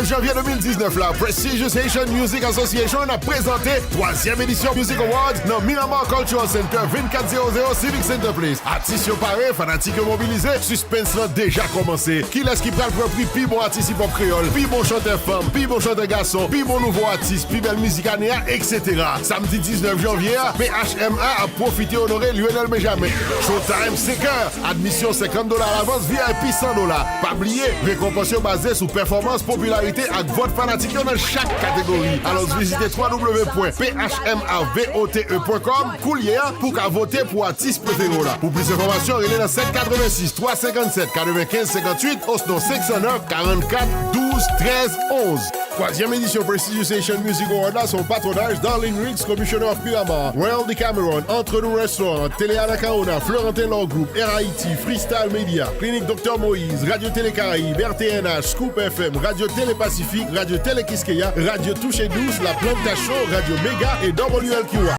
19 janvier 2019, la Prestigious Haitian Music Association a présenté 3e édition Music Awards dans Miramar Cultural Center 2400 Civic Center Place. Artistes parés, fanatiques mobilisés, suspense là déjà commencé. Qui laisse qui prend le prix, puis bon artiste hip-hop créole, puis bon chanteur femme, puis bon chanteur garçon, puis bon nouveau artiste, puis belle musique anéa, etc. Samedi 19 janvier, PHMA a profité honorer Lionel Benjamin. Showtime 5 heures, admission $50 à l'avance, VIP $100. Pas oublier, récompense basée sur performance, popularité et vote fanatique dans chaque catégorie. Alors visitez www.phmavote.com coulier pour qu'à voter pour artiste préféré là. Pour plus d'informations, il est dans 786 357 95 58 au 509 44 12 13 11. 3e édition Prestigious Haitian Music Award là, son patronage Darling Riggs, Commissioner of Miramar, Royal Decameron, Entre Nous Restaurant, Télé Anacaona, Florentin Law Group, RIT, Freestyle Media, Clinique Dr Moïse, Radio Télé Caraïbe, RTNH, Scoop FM, Radio Télé Pacifique, Radio Télé Kiskeya, Radio Touche Douce, La Plante Show, Radio Méga et WLQA.